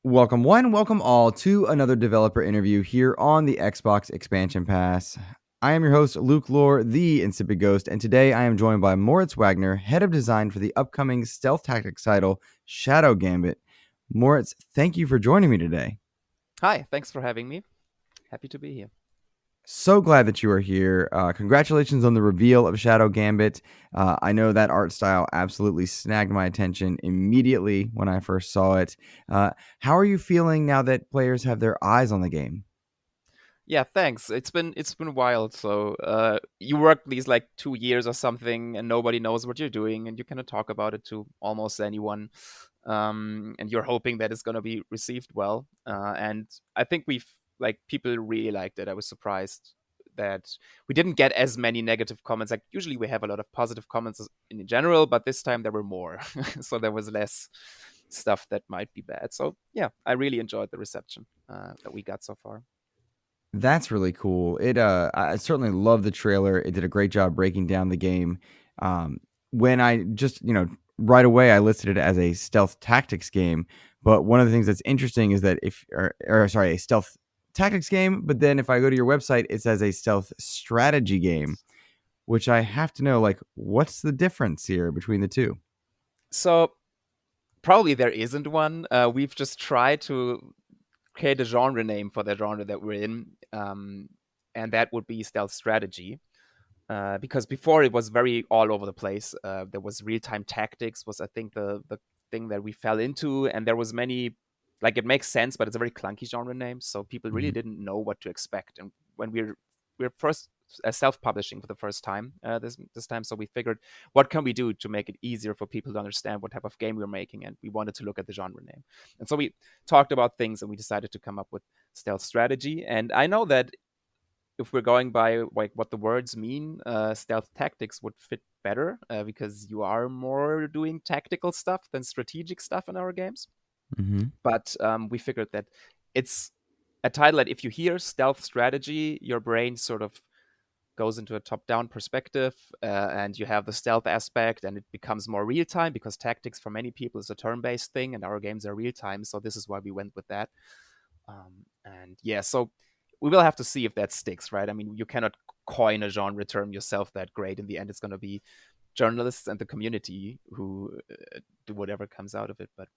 Welcome one, welcome all to another developer interview here on the Xbox Expansion Pass. I am your host, Luke Lore, the Insipid Ghost, and today I am joined by Moritz Wagner, head of design for the upcoming stealth tactics title, Shadow Gambit. Moritz, thank you for joining me today. Hi, thanks for having me. Happy to be here. So glad that you are here. Congratulations on the reveal of Shadow Gambit. I know that art style absolutely snagged my attention immediately when I first saw it. How are you feeling now that players have their eyes on the game? Yeah, thanks. It's been wild. So you worked these like 2 years or something, and nobody knows what you're doing, and you cannot talk about it to almost anyone. And you're hoping that it's gonna be received well. And I think people really liked it. I was surprised that we didn't get as many negative comments. Like usually we have a lot of positive comments in general, but this time there were more, so there was less stuff that might be bad. So yeah, I really enjoyed the reception that we got so far. That's really cool. I certainly love the trailer. It did a great job breaking down the game. When I just, right away I listed it as a stealth tactics game. But one of the things that's interesting is that a stealth tactics game. But then if I go to your website, it says a stealth strategy game, which I have to know, like, what's the difference here between the two? So probably there isn't one. We've just tried to create a genre name for the genre that we're in, and that would be stealth strategy. Because before it was very all over the place. There was real time tactics was I think the thing that we fell into, and there was many. Like it makes sense, but it's a very clunky genre name, so people really Mhm. didn't know what to expect. And when we're first self-publishing for the first time this time, so we figured what can we do to make it easier for people to understand what type of game we were making, and we wanted to look at the genre name. And so we talked about things, and we decided to come up with stealth strategy. And I know that if we're going by like what the words mean, stealth tactics would fit better because you are more doing tactical stuff than strategic stuff in our games. Mhm. But we figured that it's a title that if you hear stealth strategy, your brain sort of goes into a top-down perspective, and you have the stealth aspect, and it becomes more real-time because tactics for many people is a turn-based thing, and our games are real-time. So this is why we went with that. And yeah, so we will have to see if that sticks, right? I mean, you cannot coin a genre term yourself that great. In the end, it's going to be journalists and the community who do whatever comes out of it. But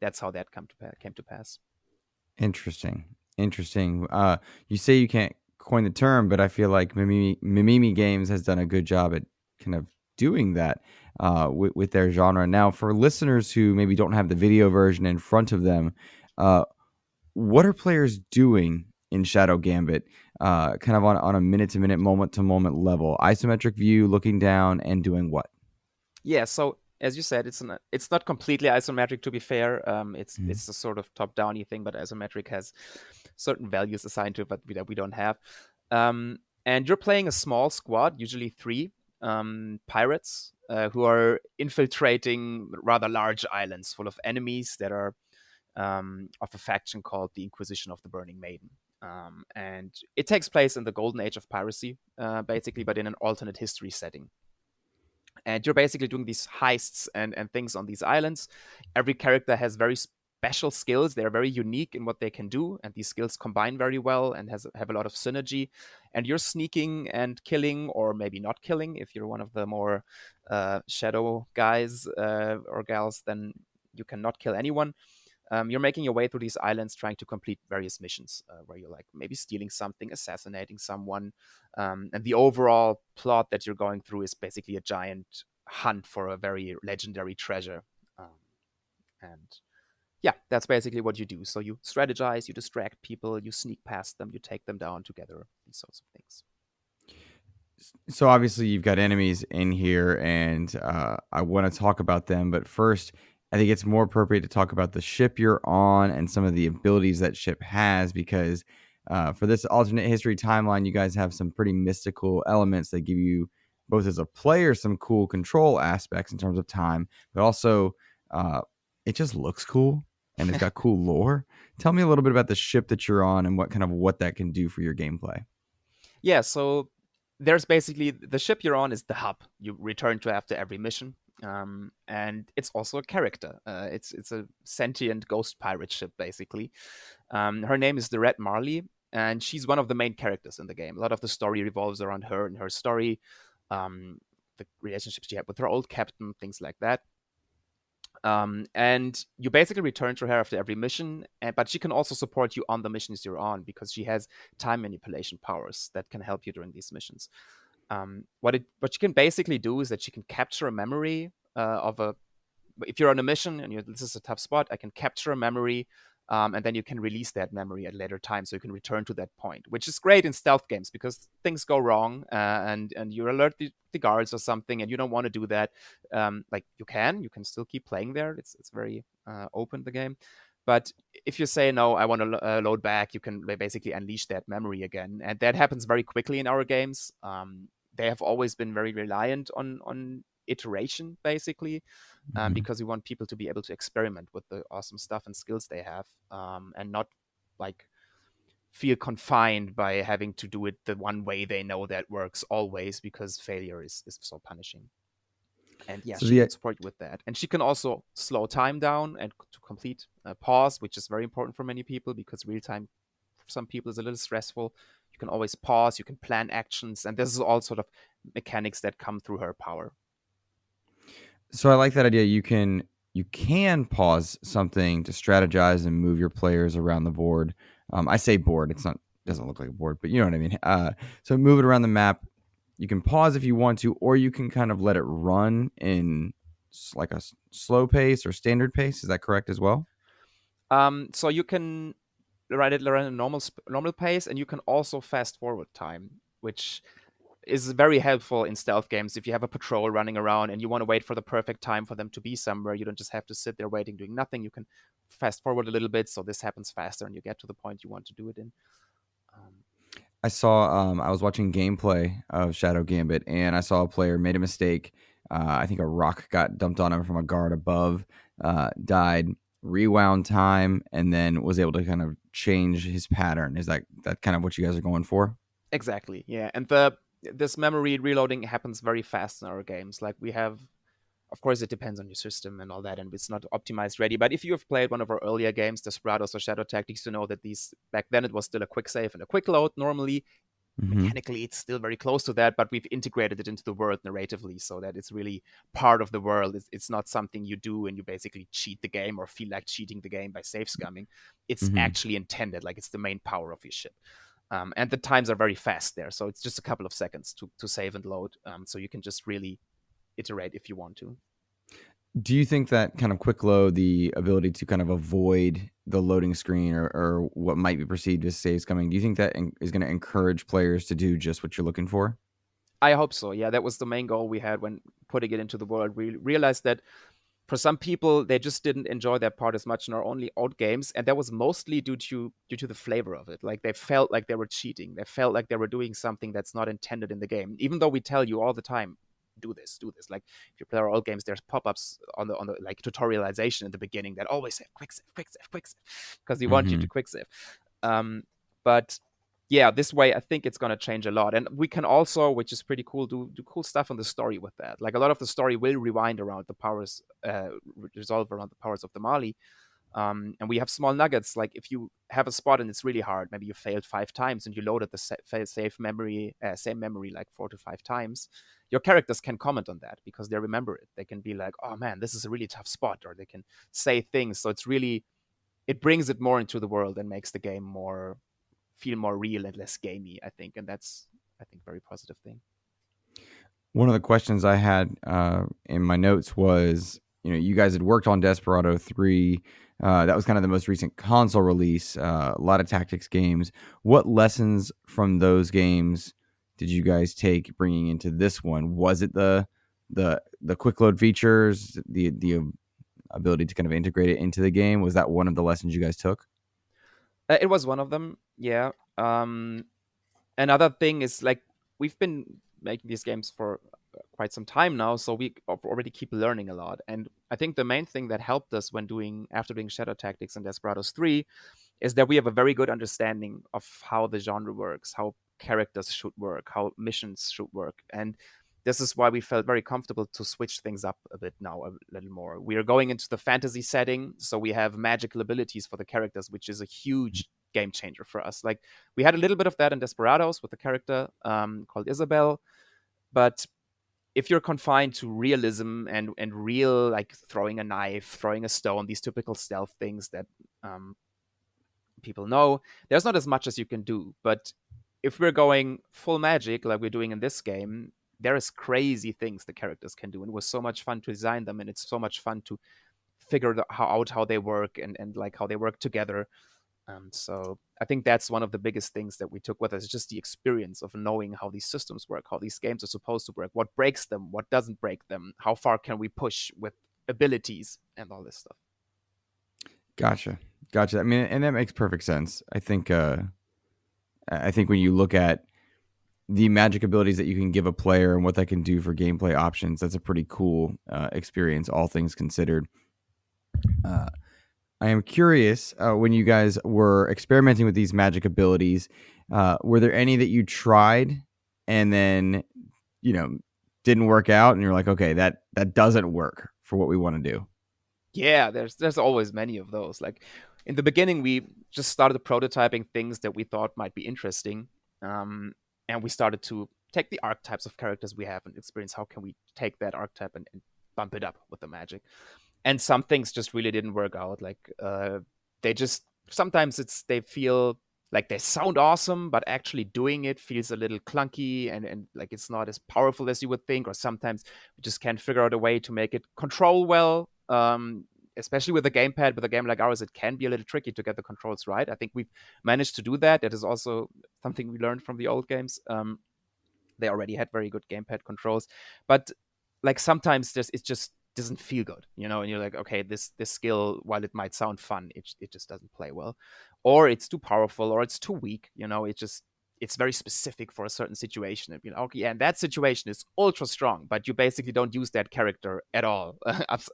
that's how that came to pass. Interesting. Interesting. You say you can't coin the term, but I feel like Mimimi Games has done a good job at kind of doing that with their genre. Now, for listeners who maybe don't have the video version in front of them, uh, what are players doing in Shadow Gambit, kind of on a minute to minute, moment to moment level? Isometric view, looking down, and doing what? Yeah, so as you said, it's not completely isometric, to be fair. Mhm. It's a sort of top downy thing, but isometric has certain values assigned to it, but that we don't have. And you're playing a small squad, usually three pirates, who are infiltrating rather large islands full of enemies that are of a faction called the Inquisition of the Burning Maiden. And it takes place in the golden age of piracy, basically, but in an alternate history setting. And you're basically doing these heists and things on these islands. Every character has very special skills. They're very unique in what they can do, and these skills combine very well and have a lot of synergy. And you're sneaking and killing, or maybe not killing, if you're one of the more shadow guys or gals, then you cannot kill anyone. You're making your way through these islands trying to complete various missions where you're like maybe stealing something, assassinating someone. And the overall plot that you're going through is basically a giant hunt for a very legendary treasure. And yeah, that's basically what you do. So you strategize, you distract people, you sneak past them, you take them down together, these sorts of things. So obviously you've got enemies in here, and I want to talk about them. But first, I think it's more appropriate to talk about the ship you're on and some of the abilities that ship has, because for this alternate history timeline, you guys have some pretty mystical elements that give you, both as a player, some cool control aspects in terms of time, but also uh, it just looks cool and it's got cool lore. Tell me a little bit about the ship that you're on and what that can do for your gameplay. Yeah, so there's basically the ship you're on is the hub you return to after every mission. And it's also a character. It's a sentient ghost pirate ship, basically. Her name is the Red Marley, and she's one of the main characters in the game. A lot of the story revolves around her and her story, the relationships she had with her old captain, things like that. And you basically return to her after every mission, but she can also support you on the missions you're on because she has time manipulation powers that can help you during these missions. What she can basically do is that she can capture a memory of a if you're on a mission and this is a tough spot, I can capture a memory, and then you can release that memory at a later time, so you can return to that point, which is great in stealth games because things go wrong, and you alert the guards or something, and you don't want to do that. Like you can still keep playing there. It's very open, the game. But if you say no, I want to load back, you can basically unleash that memory again, and that happens very quickly in our games. They have always been very reliant on iteration, basically, Mhm. because we want people to be able to experiment with the awesome stuff and skills they have, and not like feel confined by having to do it the one way they know that works always, because failure is so punishing. And yeah, So she can the support you with that. And she can also slow time down and to complete pause, which is very important for many people because real time for some people is a little stressful. You can always pause, you can plan actions, and this is all sort of mechanics that come through her power. So I like that idea. You can pause something to strategize and move your players around the board. I say board. It's not doesn't look like a board, but you know what I mean. So move it around the map. You can pause if you want to, or you can kind of let it run in like a slow pace or standard pace. Is that correct as well? So you can write it around a normal pace, and you can also fast forward time, which is very helpful in stealth games. If you have a patrol running around and you want to wait for the perfect time for them to be somewhere, you don't just have to sit there waiting doing nothing. You can fast forward a little bit so this happens faster and you get to the point you want to do it in. Um, I was watching gameplay of Shadow Gambit, and I saw a player made a mistake. I think a rock got dumped on him from a guard above, died, rewound time, and then was able to kind of change his pattern. Is that kind of what you guys are going for? exactly, yeah. And this memory reloading happens very fast in our games. Like we have, of course, it depends on your system and all that, and it's not optimized ready. But if you have played one of our earlier games, Desperados or Shadow Tactics, you know that these back then it was still a quick save and a quick load. Normally, Hmm. mechanically, it's still very close to that, but we've integrated it into the world narratively so that it's really part of the world. It's not something you do and you basically cheat the game or feel like cheating the game by save scumming. It's Hmm. actually intended, like it's the main power of your ship. And the times are very fast there, so it's just a couple of seconds to save and load. So you can just really iterate if you want to. Do you think that kind of quick load, the ability to kind of avoid the loading screen or what might be perceived as saves coming, do you think that is going to encourage players to do just what you're looking for? I hope so. Yeah, that was the main goal we had when putting it into the world. We realized that for some people, they just didn't enjoy that part as much in our only old games, and that was mostly due to the flavor of it. Like they felt like they were cheating. They felt like they were doing something that's not intended in the game. Even though we tell you all the time, do this, do this. Like if you play our old games, there's pop-ups on the like tutorialization in the beginning that always say quick save, quick save, quick save, because they want you to Hmm. quick save. But yeah, this way I think it's gonna change a lot, and we can also, which is pretty cool, do cool stuff on the story with that. Like a lot of the story will rewind around the powers, resolve around the powers of the Mali. And we have small nuggets. Like if you have a spot and it's really hard, maybe you failed 5 times and you loaded the same memory like 4 to 5 times. Your characters can comment on that because they remember it. They can be like, "Oh man, this is a really tough spot," or they can say things. So it brings it more into the world and makes the game more feel more real and less gamey, I think. And that's, I think, very positive thing. One of the questions I had in my notes was, you guys had worked on Desperado 3. That was kind of the most recent console release. A lot of tactics games. What lessons from those games did you guys take bringing into this one? Was it the quick load features, the ability to kind of integrate it into the game? Was that one of the lessons you guys took? It was one of them, yeah. Another thing is like we've been making these games for quite some time now, so we already keep learning a lot. And I think the main thing that helped us when doing after doing Shadow Tactics and Desperados 3 is that we have a very good understanding of how the genre works, how characters should work, how missions should work. And this is why we felt very comfortable to switch things up a bit now, a little more. We are going into the fantasy setting, so we have magical abilities for the characters, which is a huge game changer for us. Like, we had a little bit of that in Desperados with a character called Isabel, but if you're confined to realism and real, like throwing a knife, throwing a stone, these typical stealth things that people know, there's not as much as you can do. But if we're going full magic like we're doing in this game, there is crazy things the characters can do, and it was so much fun to design them, and it's so much fun to figure out how they work and like how they work together. So I think that's one of the biggest things that we took with us, just the experience of knowing how these systems work, how these games are supposed to work, what breaks them, what doesn't break them, how far can we push with abilities and all this stuff. Gotcha. Gotcha. I mean, and that makes perfect sense. I think when you look at the magic abilities that you can give a player and what that can do for gameplay options, that's a pretty cool experience, all things considered. I am curious, when you guys were experimenting with these magic abilities, were there any that you tried and then, you know, didn't work out, and you're like, okay, that doesn't work for what we want to do? Yeah, there's always many of those. Like, in the beginning, we just started prototyping things that we thought might be interesting, and we started to take the archetypes of characters we have and experience how can we take that archetype and bump it up with the magic. And some things just really didn't work out. Like, they just sometimes they feel like they sound awesome, but actually doing it feels a little clunky and like it's not as powerful as you would think. Or sometimes we just can't figure out a way to make it control well. Especially with a gamepad, with a game like ours, it can be a little tricky to get the controls right. I think we've managed to do that. That is also something we learned from the old games. They already had very good gamepad controls, but like sometimes it just doesn't feel good, and you're like, okay, this skill, while it might sound fun, it just doesn't play well, or it's too powerful, or it's too weak. It's very specific for a certain situation. And, okay, yeah, and that situation is ultra strong, but you basically don't use that character at all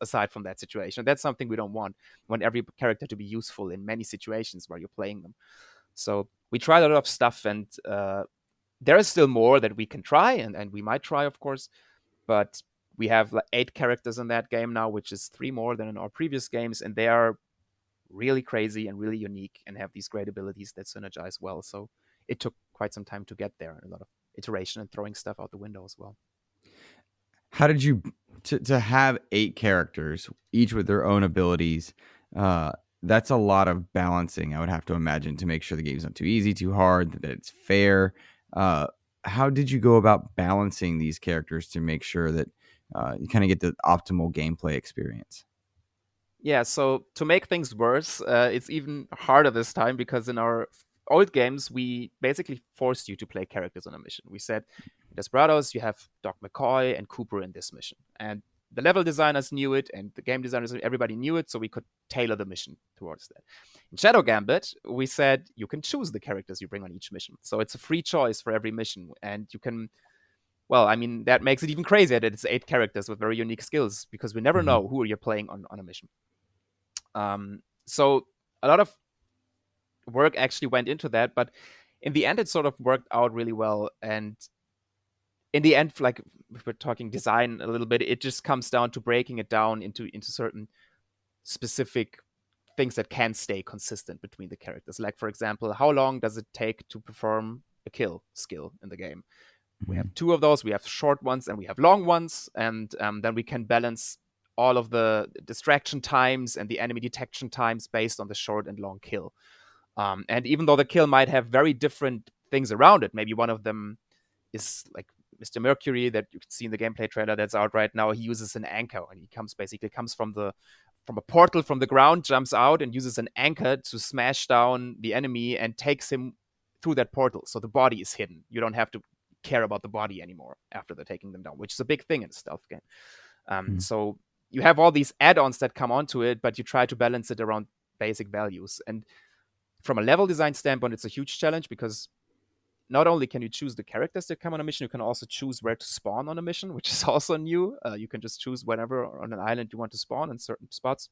aside from that situation. And that's something we don't want. We want every character to be useful in many situations where you're playing them. So we tried a lot of stuff, and there is still more that we can try, and we might try, of course, but we have like 8 characters in that game now, which is 3 more than in our previous games, and they are really crazy and really unique and have these great abilities that synergize well. So it took quite some time to get there, and a lot of iteration and throwing stuff out the window as well. How did you to have 8 characters, each with their own abilities? Uh, that's a lot of balancing, I would have to imagine, to make sure the game's not too easy, too hard, that it's fair. Uh, how did you go about balancing these characters to make sure that you kind of get the optimal gameplay experience? Yeah, so to make things worse, it's even harder this time because in our old games, we basically forced you to play characters on a mission. We said, in Desperados, you have Doc McCoy and Cooper in this mission. And the level designers knew it, and the game designers, everybody knew it, so we could tailor the mission towards that. In Shadow Gambit, we said you can choose the characters you bring on each mission. So it's a free choice for every mission, and you can, well, I mean, that makes it even crazier that it's 8 characters with very unique skills because we never Mhm. know who you're playing on a mission. So a lot of work actually went into that, but in the end, it sort of worked out really well. And in the end, like, if we're talking design a little bit, it just comes down to breaking it down into certain specific things that can stay consistent between the characters. Like, for example, how long does it take to perform a kill skill in the game? We have Mhm. 2 of those. We have short ones and we have long ones, and then we can balance all of the distraction times and the enemy detection times based on the short and long kill. And even though the kill might have very different things around it, maybe one of them is like Mr. Mercury that you can see in the gameplay trailer that's out right now. He uses an anchor, and he comes from a portal from the ground, jumps out, and uses an anchor to smash down the enemy and takes him through that portal. So the body is hidden. You don't have to care about the body anymore after they're taking them down, which is a big thing in a stealth game. Mhm. So you have all these add-ons that come onto it, but you try to balance it around basic values. And from a level design standpoint, it's a huge challenge because not only can you choose the characters that come on a mission, you can also choose where to spawn on a mission, which is also new. You can just choose whenever on an island you want to spawn in certain spots.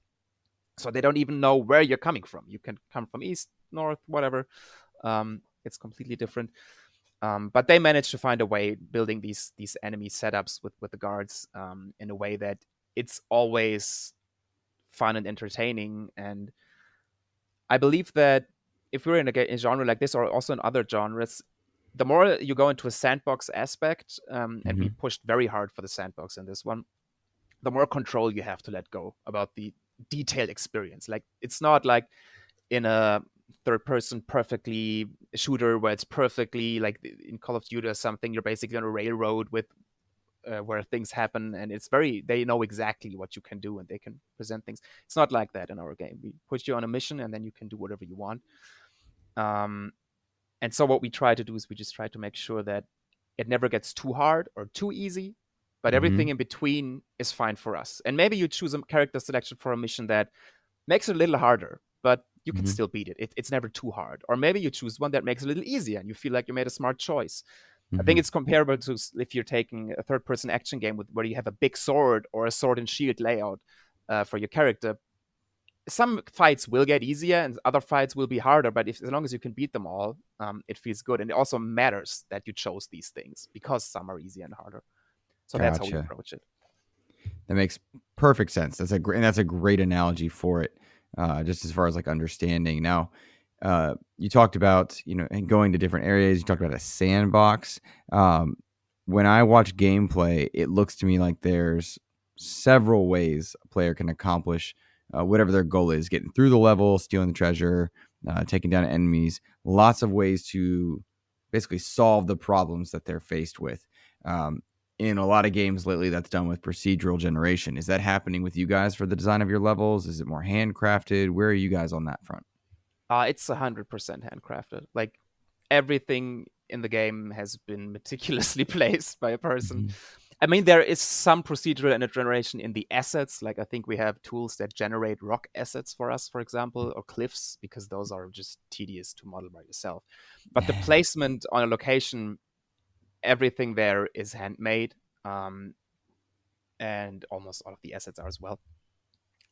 So they don't even know where you're coming from. You can come from east, north, whatever. It's completely different. But they managed to find a way building these enemy setups with the guards in a way that it's always fun and entertaining. And I believe that if we're in a genre like this, or also in other genres, the more you go into a sandbox aspect, and we Hmm. pushed very hard for the sandbox in this one, the more control you have to let go about the detailed experience. Like, it's not like in a third person perfectly shooter where it's perfectly like in Call of Duty or something. You're basically on a railroad with where things happen, and it's very, they know exactly what you can do and they can present things. It's not like that in our game. We put you on a mission and then you can do whatever you want. um, and so what we try to do is we just try to make sure that it never gets too hard or too easy, but everything Hmm. in between is fine for us. And maybe you choose a character selection for a mission that makes it a little harder, but you can Hmm. still beat it. It's never too hard. Or maybe you choose one that makes it a little easier and you feel like you made a smart choice. I think Hmm. it's comparable to if you're taking a third person action game where you have a big sword or a sword and shield layout for your character. Some fights will get easier and other fights will be harder, but as long as you can beat them all, it feels good. And it also matters that you chose these things because some are easier and harder. So that's how we Gotcha. approach it. That makes perfect sense. That's a great analogy for it. Just as far as like understanding. Now, you talked about and going to different areas. You talked about a sandbox. Um, when I watch gameplay, it looks to me like there's several ways a player can accomplish whatever their goal is: getting through the level, stealing the treasure, taking down enemies. Lots of ways to basically solve the problems that they're faced with. Um, in a lot of games lately, that's done with procedural generation. Is that happening with you guys for the design of your levels? Is it more handcrafted? Where are you guys on that front? It's 100% handcrafted. Like, everything in the game has been meticulously placed by a person. Mhm. I mean, there is some procedural generation in the assets. Like, I think we have tools that generate rock assets for us, for example, or cliffs, because those are just tedious to model by yourself. But the placement on a location, everything there is handmade, um, and almost all of the assets are as well.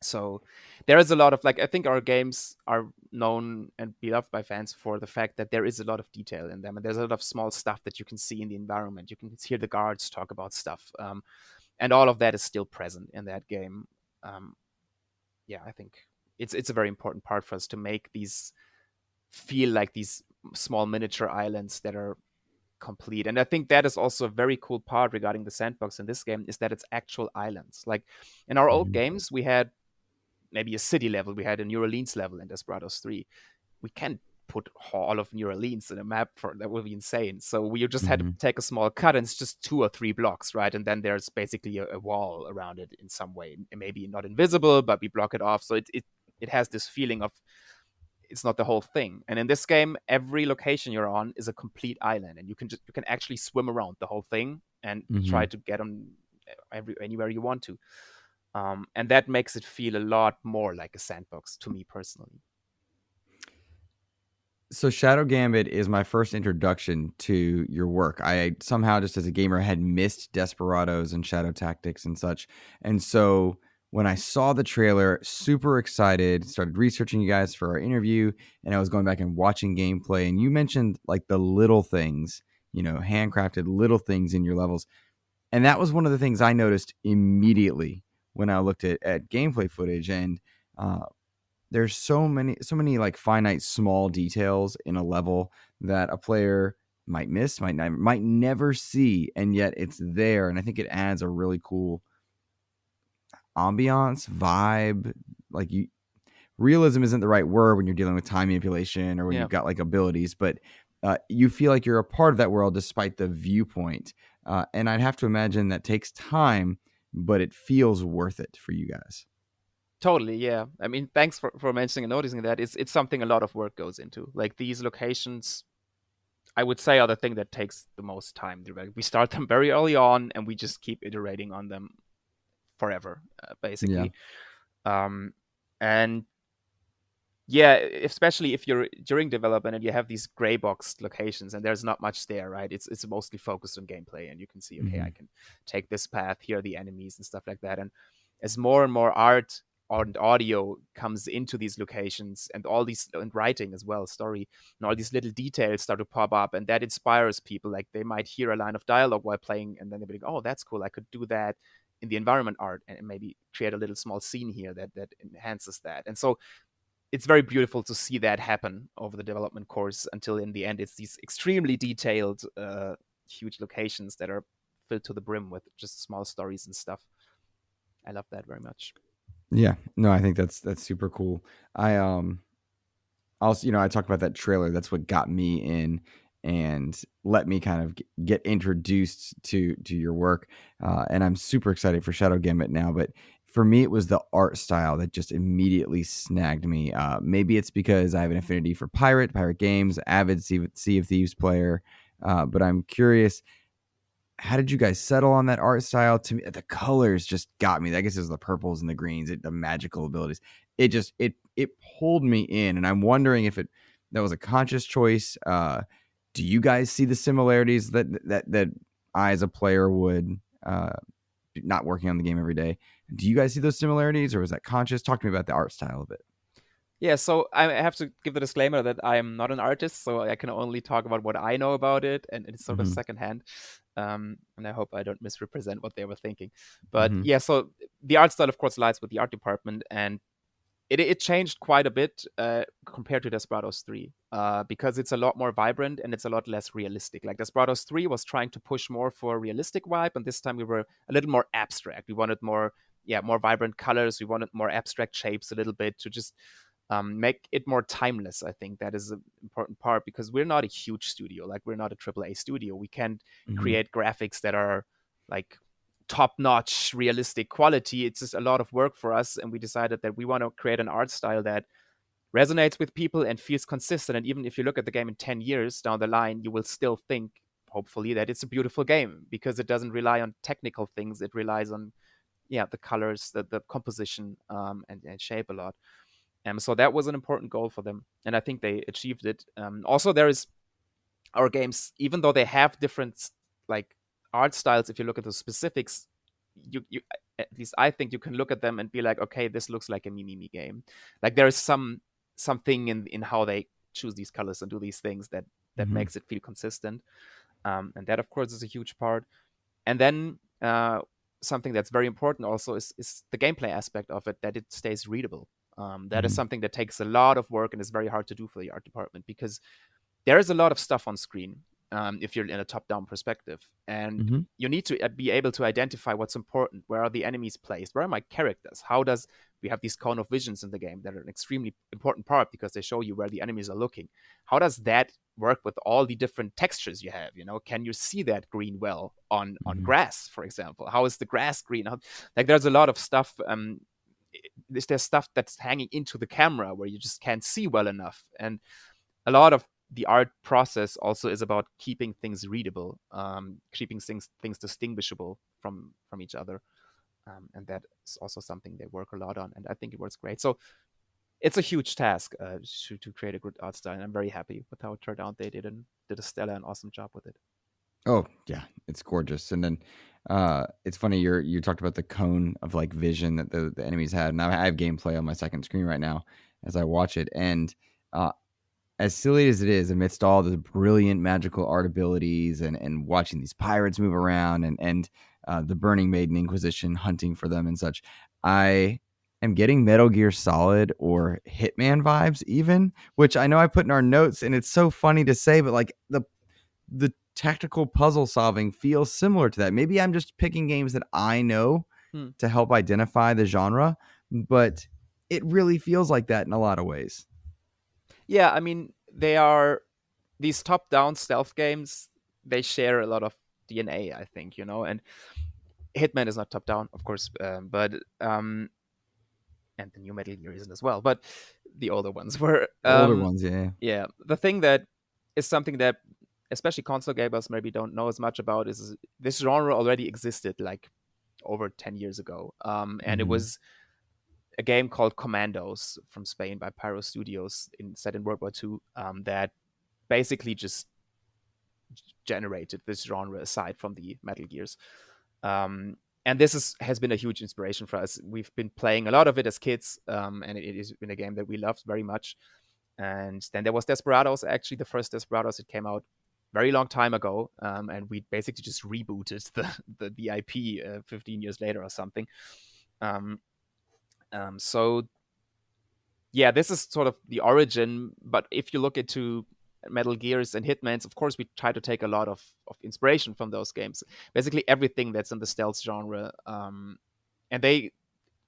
So there is a lot of, like, I think our games are known and beloved by fans for the fact that there is a lot of detail in them, and there's a lot of small stuff that you can see in the environment. You can hear the guards talk about stuff, and all of that is still present in that game. Um, yeah, I think it's a very important part for us to make these feel like these small miniature islands that are complete. And I think that is also a very cool part regarding the sandbox in this game, is that it's actual islands. Like, in our old Mhm. games, we had maybe a city level, we had a New Orleans level in Desperados 3. We can't put all of New Orleans in a map, for that would be insane. So we just had to Mhm. take a small cut, and it's just 2 or 3 blocks, right? And then there's basically a wall around it in some way. Maybe not invisible, but we block it off. So it has this feeling of it's not the whole thing. And in this game, every location you're on is a complete island, and you can actually swim around the whole thing and try Mhm. to get on anywhere you want to. And that makes it feel a lot more like a sandbox to me personally. So Shadow Gambit is my first introduction to your work. I somehow, just as a gamer, had missed Desperados and Shadow Tactics and such. And so when I saw the trailer, super excited, started researching you guys for our interview, and I was going back and watching gameplay. And you mentioned like the little things, handcrafted little things in your levels. And that was one of the things I noticed immediately when I looked at gameplay footage. And uh, there's so many like finite small details in a level that a player might miss, might never see, and yet it's there. And I think it adds a really cool ambiance vibe. Like, you realism isn't the right word when you're dealing with time manipulation or when Yeah, you've got like abilities, but you feel like you're a part of that world despite the viewpoint. And I'd have to imagine that takes time, but it feels worth it for you guys. totally. Yeah. I mean, thanks for mentioning and noticing that. It's something a lot of work goes into. Like, these locations, I would say, are the thing that takes the most time. We start them very early on, and we just keep iterating on them forever, Yeah. basically. And yeah, especially if you're during development and you have these gray box locations and there's not much there, right? It's mostly focused on gameplay, and you can see, okay, I Hmm. can take this path, here are the enemies and stuff like that. And as more and more art and audio comes into these locations, and all these, and writing as well, story, and all these little details start to pop up, and that inspires people. Like they might hear a line of dialogue while playing, and then they'll be like, oh, that's cool, I could do that in the environment art, and maybe create a little small scene here that enhances that. And so it's very beautiful to see that happen over the development course until in the end it's these extremely detailed, huge locations that are filled to the brim with just small stories and stuff. I love that very much. Yeah, no, I think that's super cool. I also, I talk about that trailer. That's what got me in and let me kind of get introduced to your work. And I'm super excited for Shadow Gambit now. But for me, it was the art style that just immediately snagged me. Maybe it's because I have an affinity for pirate games, avid Sea of Thieves player. But I'm curious, how did you guys settle on that art style? To me, the colors just got me. I guess it was the purples and the greens, the magical abilities. It pulled me in, and I'm wondering if that was a conscious choice. Do you guys see the similarities that I as a player would, not working on the game every day? Do you guys see those similarities, or was that conscious? Talk to me about the art style a bit. Yeah, so I have to give the disclaimer that I am not an artist, so I can only talk about what I know about it, and it's sort of Mm-hmm. secondhand. And I hope I don't misrepresent what they were thinking. But Mm-hmm. yeah, so the art style, of course, lies with the art department, and it changed quite a bit compared to Desperados 3, because it's a lot more vibrant and it's a lot less realistic. Like Desperados 3 was trying to push more for a realistic vibe, and this time we were a little more abstract. We wanted more, yeah, more vibrant colors. We wanted more abstract shapes a little bit to just make it more timeless. I think that is an important part because we're not a huge studio. Like we're not a AAA studio. We can't Mm-hmm. create graphics that are like top-notch realistic quality. It's just a lot of work for us, and we decided that we want to create an art style that resonates with people and feels consistent. And even if you look at the game in 10 years down the line, you will still think, hopefully, that it's a beautiful game because it doesn't rely on technical things. It relies on, yeah, the colors, the composition, and shape a lot. So that was an important goal for them, and I think they achieved it. Also, there is our games, even though they have different like art styles. If you look at the specifics, you at least I think you can look at them and be like, okay, this looks like a Mimimi game. Like there is something in how they choose these colors and do these things that Mm-hmm. makes it feel consistent. And that, of course, is a huge part. And then something that's very important also is the gameplay aspect of it, that it stays readable. That is Mm-hmm. something that takes a lot of work and is very hard to do for the art department because there is a lot of stuff on screen if you're in a top-down perspective, and Mm-hmm. you need to be able to identify what's important. Where are the enemies placed? Where are my characters? How does we have these cone of visions in the game that are an extremely important part because they show you where the enemies are looking? How does that work with all the different textures you have? Can you see that green well on Mm-hmm. grass, for example? How is the grass green? Like there's a lot of stuff. There's stuff that's hanging into the camera where you just can't see well enough, and a lot of the art process also is about keeping things readable, keeping things distinguishable from each other, and that is also something they work a lot on, and I think it works great. So it's a huge task to create a good art style, and I'm very happy with how it turned out. They did a stellar and awesome job with it. Oh yeah, it's gorgeous. And then it's funny you talked about the cone of like vision that the enemies had, and I have gameplay on my second screen right now as I watch it. And uh, as silly as it is, amidst all the brilliant magical art abilities and watching these pirates move around and the Burning Maiden Inquisition hunting for them and such, I am getting Metal Gear Solid or Hitman vibes, even, which I know I put in our notes, and it's so funny to say, but like the tactical puzzle solving feels similar to that. Maybe I'm just picking games that I know Hmm. to help identify the genre, but it really feels like that in a lot of ways. Yeah, I mean, they are these top-down stealth games. They share a lot of DNA, I think, and Hitman is not top-down, of course, but and the new Metal Gear isn't as well, but the older ones were. The older ones, yeah. Yeah, the thing that is something that especially console gamers maybe don't know as much about is this genre already existed like over 10 years ago, and it Mhm. was a game called Commandos from Spain by Pyro Studios set in World War II, that basically just generated this genre aside from the Metal Gears. And this has been a huge inspiration for us. We've been playing a lot of it as kids, and it has been a game that we loved very much. And then there was Desperados, actually the first Desperados. It came out very long time ago, and we basically just rebooted the IP 15 years later or something. Um, so yeah, this is sort of the origin. But if you look into Metal Gears and Hitmans, of course, we try to take a lot of inspiration from those games. Basically, everything that's in the stealth genre, and they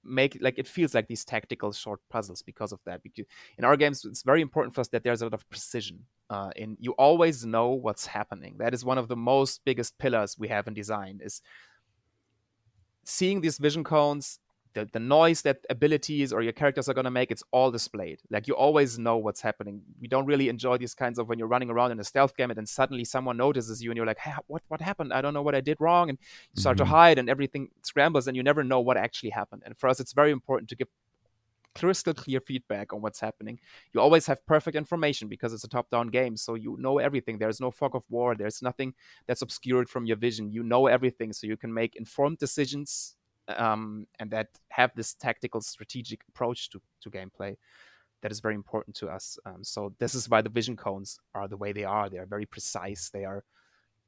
make like it feels like these tactical short puzzles because of that. Because in our games, it's very important for us that there's a lot of precision. In you always know what's happening. That is one of the most biggest pillars we have in design. Is seeing these vision cones, the noise that abilities or your characters are going to make, it's all displayed. Like you always know what's happening. We don't really enjoy these kinds of when you're running around in a stealth game and then suddenly someone notices you and you're like, hey, what happened? I don't know what I did wrong. And you start to hide and everything scrambles and you never know what actually happened. And for us, it's very important to give crystal clear feedback on what's happening. You always have perfect information because it's a top-down game, so you know everything. There's no fog of war. There's nothing that's obscured from your vision. You know everything, so you can make informed decisions, and that have this tactical, strategic approach to gameplay. That is very important to us. So this is why the vision cones are the way they are. They are very precise. They are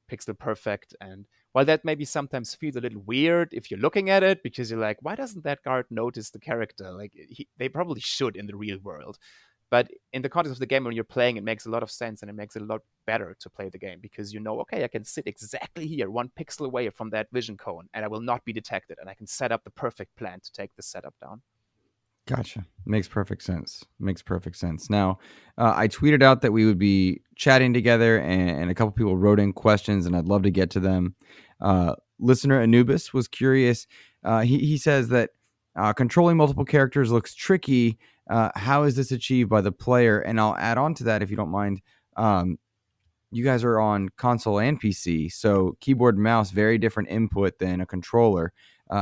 pixel perfect. And while that maybe sometimes feels a little weird if you're looking at it, because you're like, why doesn't that guard notice the character? Like they probably should in the real world. But in the context of the game, when you're playing, it makes a lot of sense and it makes it a lot better to play the game because you know, okay, I can sit exactly here, 1 pixel away from that vision cone, and I will not be detected, and I can set up the perfect plan to take the setup down. Gotcha. Makes perfect sense. Makes perfect sense. Now, I tweeted out that we would be chatting together, and a couple people wrote in questions, and I'd love to get to them. Listener Anubis was curious. He says that controlling multiple characters looks tricky. How is this achieved by the player? And I'll add on to that, if you don't mind. You guys are on console and PC, so keyboard and mouse, very different input than a controller.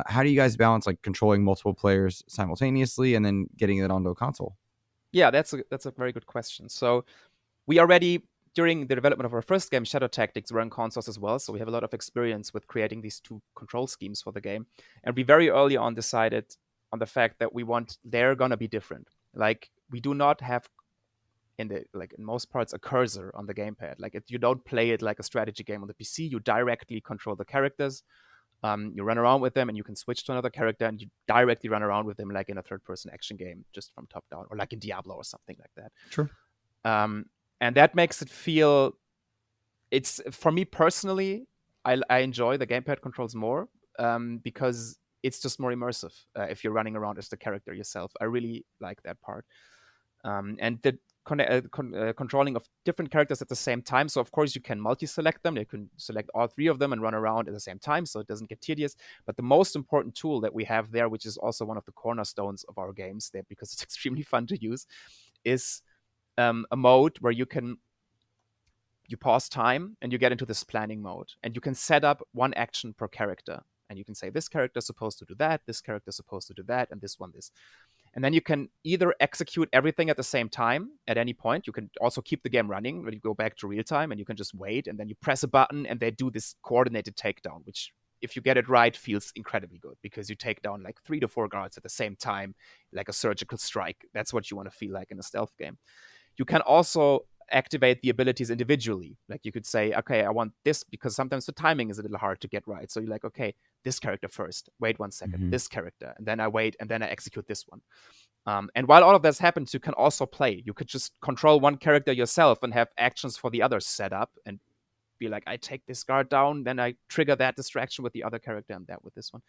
How do you guys balance like controlling multiple players simultaneously and then getting it onto a console? Yeah, that's a very good question. So we already, during the development of our first game, Shadow Tactics, were on consoles as well. So we have a lot of experience with creating these two control schemes for the game. And we very early on decided on the fact that they're gonna be different. Like we do not have in most parts a cursor on the gamepad. Like you don't play it like a strategy game on the PC. You directly control the characters. You run around with them and you can switch to another character and you directly run around with them like in a third-person action game, just from top down, or like in Diablo or something like that. Sure. And that makes it feel, it's for me personally, I enjoy the gamepad controls more because it's just more immersive if you're running around as the character yourself. I really like that part. And the controlling of different characters at the same time. So of course you can multi-select them. You can select all three of them and run around at the same time, so it doesn't get tedious. But the most important tool that we have there, which is also one of the cornerstones of our games, there because it's extremely fun to use, is a mode where you pause time and you get into this planning mode, and you can set up one action per character. And you can say this character is supposed to do that, this character is supposed to do that, and this one this. And then you can either execute everything at the same time at any point. You can also keep the game running when you go back to real time, and you can just wait, and then you press a button and they do this coordinated takedown, which if you get it right feels incredibly good because you take down like 3 to 4 guards at the same time, like a surgical strike. That's what you want to feel like in a stealth game. You can also activate the abilities individually. Like you could say, okay, I want this, because sometimes the timing is a little hard to get right. So you're like, okay, this character first, wait 1 second, this character, and then I wait, and then I execute this one. And while all of this happens, you can also play. You could just control one character yourself and have actions for the others set up and be like, I take this guard down, then I trigger that distraction with the other character and that with this one.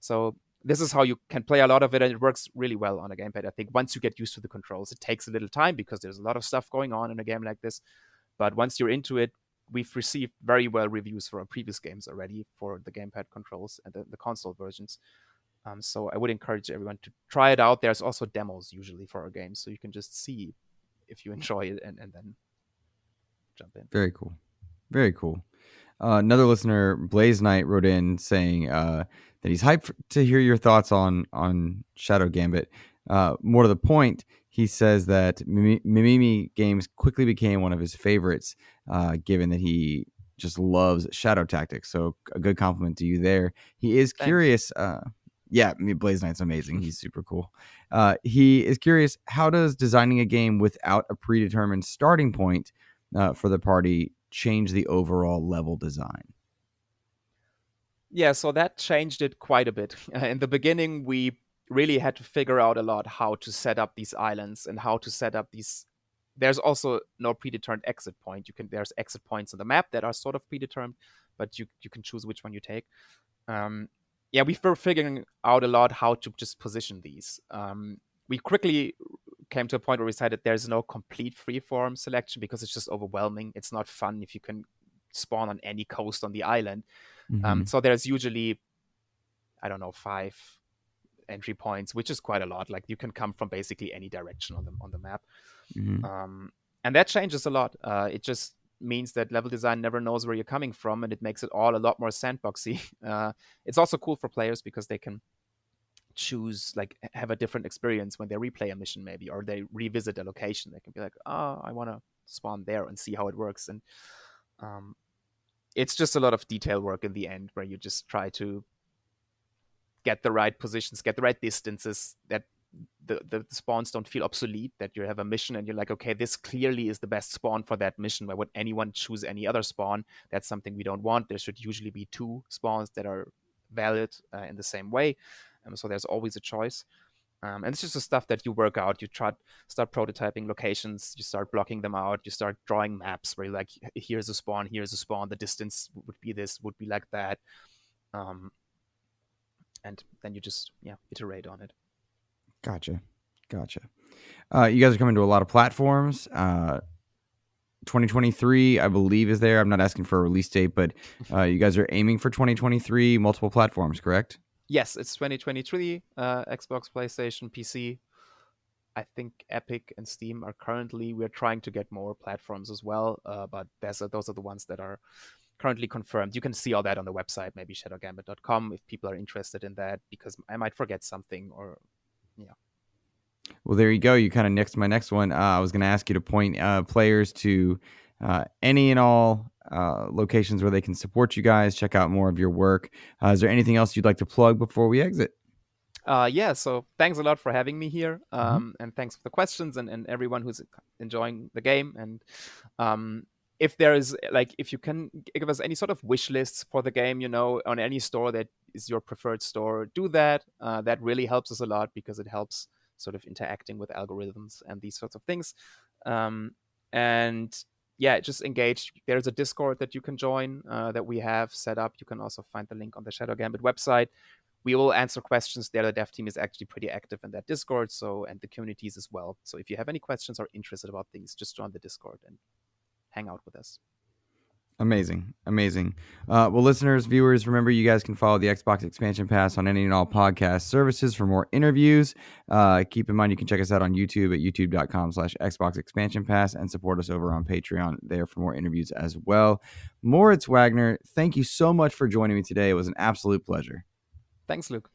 So this is how you can play a lot of it, and it works really well on a gamepad. I think once you get used to the controls, it takes a little time because there's a lot of stuff going on in a game like this. But once you're into it, we've received very well reviews for our previous games already for the gamepad controls and the console versions. So I would encourage everyone to try it out. There's also demos usually for our games, so you can just see if you enjoy it and then jump in. Very cool. Very cool. Another listener, Blaze Knight, wrote in saying that he's hyped to hear your thoughts on Shadow Gambit. More to the point, he says that Mimimi Games quickly became one of his favorites, given that he just loves Shadow Tactics. So a good compliment to you there. He is Thanks. curious. Yeah, I mean, Blaze Knight's amazing. He's super cool. He is curious, how does designing a game without a predetermined starting point for the party change the overall level design? Yeah, so that changed it quite a bit. In the beginning, we really had to figure out a lot how to set up these islands and how to set up these. There's also no predetermined exit point. There's exit points on the map that are sort of predetermined, but you can choose which one you take. Um, yeah, we were figuring out a lot how to just position these. We quickly came to a point where we decided there's no complete freeform selection because it's just overwhelming. It's not fun if you can spawn on any coast on the island. Mm-hmm. So there's usually, I don't know, 5 entry points, which is quite a lot. Like you can come from basically any direction on the map, Mm-hmm. and that changes a lot. It just means that level design never knows where you're coming from, and it makes it all a lot more sandboxy. It's also cool for players because they can choose, like, have a different experience when they replay a mission, maybe, or they revisit a location. They can be like, oh, I want to spawn there and see how it works. And um, it's just a lot of detail work in the end where you just try to get the right positions, get the right distances, that the spawns don't feel obsolete, that you have a mission and you're like, okay, this clearly is the best spawn for that mission. Why would anyone choose any other spawn? That's something we don't want. There should usually be 2 spawns that are valid in the same way. So there's always a choice. And it's just the stuff that you work out. You start prototyping locations, you start blocking them out, you start drawing maps where you're like, here's a spawn, the distance would be this, would be like that. And then you just iterate on it. Gotcha. You guys are coming to a lot of platforms. 2023, I believe, is there. I'm not asking for a release date, but you guys are aiming for 2023, multiple platforms, correct? Yes, it's 2023. Xbox, PlayStation, PC. I think Epic and Steam are currently. We're trying to get more platforms as well, but those are the ones that are currently confirmed. You can see all that on the website, maybe shadowgambit.com, if people are interested in that, because I might forget something, or yeah. Well, there you go. You kind of nixed my next one. I was going to ask you to point players to any and all locations where they can support you guys, check out more of your work. Is there anything else you'd like to plug before we exit? Yeah, so thanks a lot for having me here. Mm-hmm. And thanks for the questions, and everyone who's enjoying the game. And if there is, like, if you can give us any sort of wish lists for the game, on any store that is your preferred store, do that. That really helps us a lot because it helps sort of interacting with algorithms and these sorts of things. And yeah, just engage. There's a Discord that you can join that we have set up. You can also find the link on the Shadow Gambit website. We will answer questions there. The dev team is actually pretty active in that Discord, and the communities as well. So if you have any questions or interested about things, just join the Discord and hang out with us. Amazing. Well, listeners, viewers, remember you guys can follow the Xbox Expansion Pass on any and all podcast services for more interviews. Keep in mind you can check us out on YouTube at youtube.com/Xbox Expansion Pass and support us over on Patreon there for more interviews as well. Moritz Wagner, thank you so much for joining me today. It was an absolute pleasure. Thanks, Luke.